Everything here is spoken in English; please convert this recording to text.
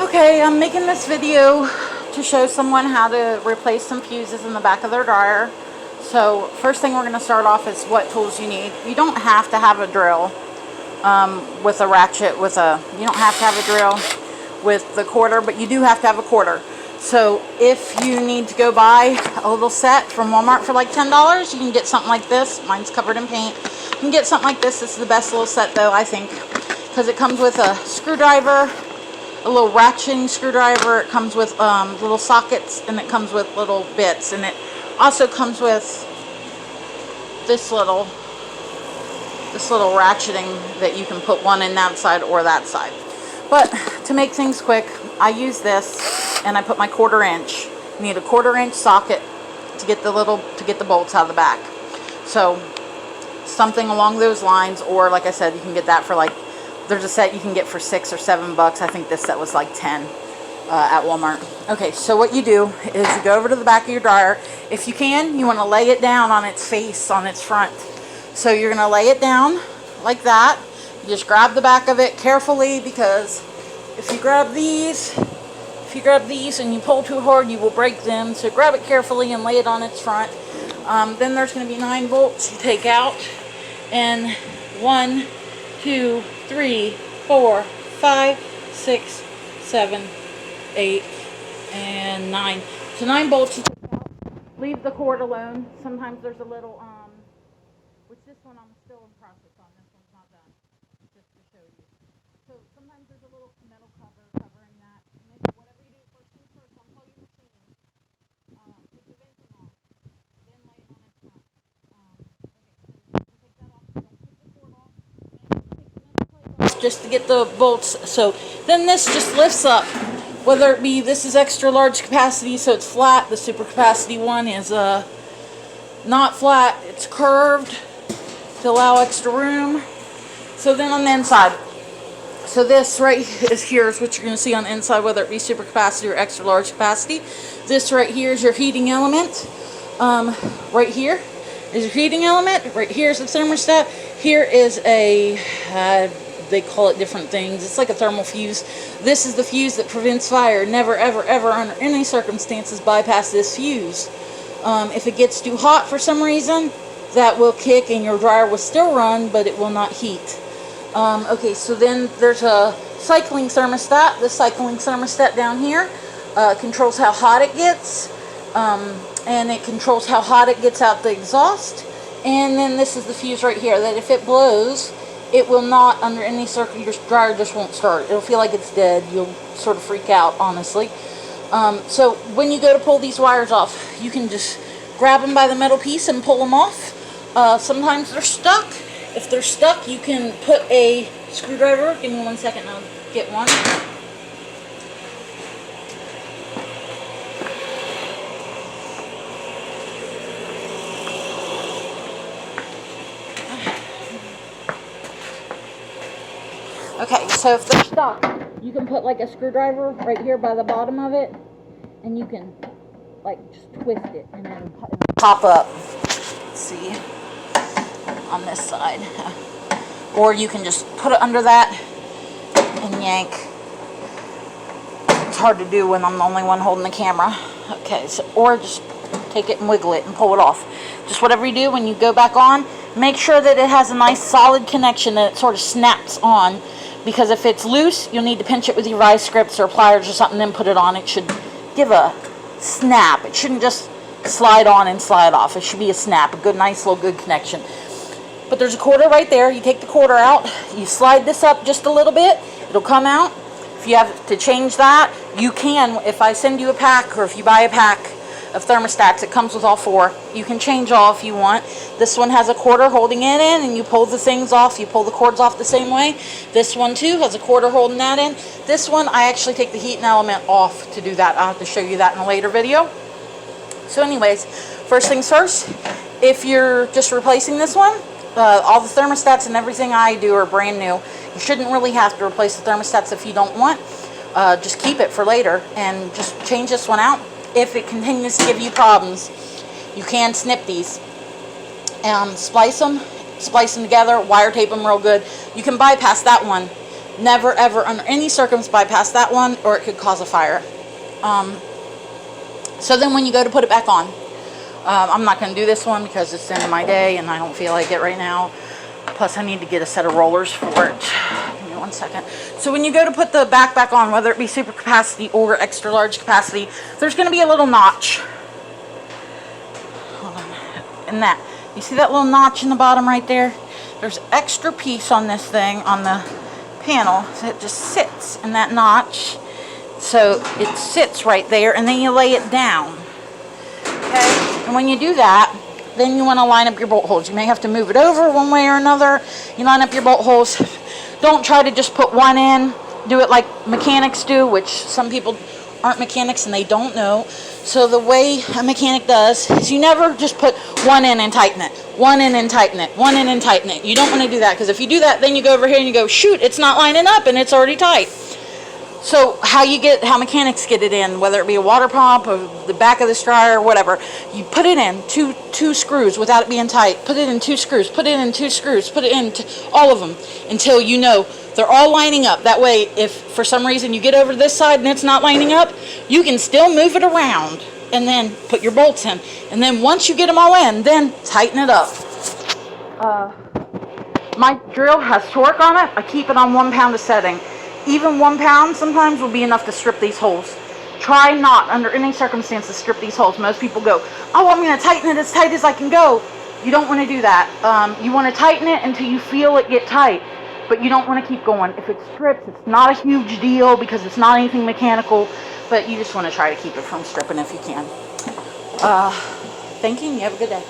Okay, I'm making this video to show someone how to replace some fuses in the back of their dryer. So first thing we're going to start off is what tools you need. You don't have to have a drill with a ratchet, you don't have to have a drill with the quarter, but you do have to have a quarter. So if you need to go buy a little set from Walmart for like $10, you can get something like this. Mine's covered in paint. You can get something like this. This is the best little set though, I think, because it comes with a screwdriver, a little ratcheting screwdriver, it comes with little sockets, and it comes with little bits, and it also comes with this little ratcheting that you can put one in that side or that side. But to make things quick, I use this, and I put my 1/4 inch. You need a 1/4 inch socket to get the bolts out of the back. So something along those lines, or like I said, you can get that for like, there's a set you can get for $6 or $7. I think this set was like 10 at Walmart. Okay, so what you do is you go over to the back of your dryer. If you can, you want to lay it down on its face, on its front. So you're going to lay it down like that. You just grab the back of it carefully, because if you grab these and you pull too hard, you will break them. So grab it carefully and lay it on its front. Then there's going to be 9 bolts you take out, and 1, 2, 3, 4, 5, 6, 7, 8, and 9. So 9 bolts you take out. Leave the cord alone. Sometimes there's a little, which this one I'm still in process on. This one's not done. Just to show you. So sometimes there's a little metal cover covering that. Whatever you do, first things first, unplug your machine. Take the venting off. Then lay it on its front. Take that off. Don't take the cord off. Just to get the bolts. So then this just lifts up, whether it be, this is extra large capacity, so it's flat. The super capacity one is not flat, it's curved to allow extra room. So then on the inside, so this right here is what you're going to see on the inside, whether it be super capacity or extra large capacity. This right here is your heating element. Right here is your heating element. Right here is the thermostat. Here is a they call it different things. It's like a thermal fuse. This is the fuse that prevents fire. Never, ever, ever, under any circumstances, bypass this fuse. If it gets too hot for some reason, that will kick and your dryer will still run, but it will not heat. Okay, so then there's a cycling thermostat. This cycling thermostat down here controls how hot it gets, and it controls how hot it gets out the exhaust. And then this is the fuse right here, that if it blows, it will not, under any circumstance, your dryer just won't start. It'll feel like it's dead. You'll sort of freak out, honestly. So when you go to pull these wires off, you can just grab them by the metal piece and pull them off. Sometimes they're stuck. If they're stuck, you can put a screwdriver. Give me 1 second, I'll get one. Okay, so if they're stuck, you can put like a screwdriver right here by the bottom of it, and you can like just twist it and then pop up. Let's see, on this side. Or you can just put it under that and yank. It's hard to do when I'm the only one holding the camera. Okay, so, or just take it and wiggle it and pull it off. Just whatever you do when you go back on, make sure that it has a nice solid connection, that it sort of snaps on. Because if it's loose, you'll need to pinch it with your vice grips or pliers or something, then put it on. It should give a snap. It shouldn't just slide on and slide off. It should be a snap, a good, nice little good connection. But there's a quarter right there. You take the quarter out, you slide this up just a little bit, it'll come out. If you have to change that, you can. If I send you a pack, or if you buy a pack of thermostats, it comes with all 4. You can change all if you want. This one has a quarter holding it in, and you pull the things off. You pull the cords off the same way. This one too has a quarter holding that in. This one, I actually take the heating element off to do that. I'll have to show you that in a later video. So anyways, first things first, if you're just replacing this one, all the thermostats and everything I do are brand new. You shouldn't really have to replace the thermostats if you don't want. Just keep it for later and just change this one out. If it continues to give you problems, you can snip these and splice them together, wire tape them real good. You can bypass that one Never ever under any circumstance bypass that one, or it could cause a fire. So then when you go to put it back on, I'm not going to do this one because it's the end of my day and I don't feel like it right now. Plus I need to get a set of rollers for it. Give me 1 second. So when you go to put the back on, whether it be super capacity or extra large capacity, there's going to be a little notch. Hold on. In that. You see that little notch in the bottom right there? There's extra piece on this thing, on the panel, so it just sits in that notch. So it sits right there, and then you lay it down. Okay? And when you do that, then you want to line up your bolt holes. You may have to move it over one way or another. You line up your bolt holes. Don't try to just put one in. Do it like mechanics do, which some people aren't mechanics and they don't know. So the way a mechanic does is you never just put one in and tighten it. One in and tighten it. One in and tighten it. You don't want to do that, because if you do that, then you go over here and you go, shoot, it's not lining up and it's already tight. So how mechanics get it in, whether it be a water pump or the back of the dryer or whatever, you put it in two screws without it being tight. Put it in 2 screws. Put it in 2 screws. Put it in all of them until you know they're all lining up. That way, if for some reason you get over to this side and it's not lining up, you can still move it around and then put your bolts in. And then once you get them all in, then tighten it up. My drill has torque on it. I keep it on 1 pound a setting. Even 1 pound sometimes will be enough to strip these holes. Try not, under any circumstances, strip these holes. Most people go, oh, I'm going to tighten it as tight as I can go. You don't want to do that. You want to tighten it until you feel it get tight, but you don't want to keep going. If it strips, it's not a huge deal because it's not anything mechanical, but you just want to try to keep it from stripping if you can. Thank you, and you have a good day.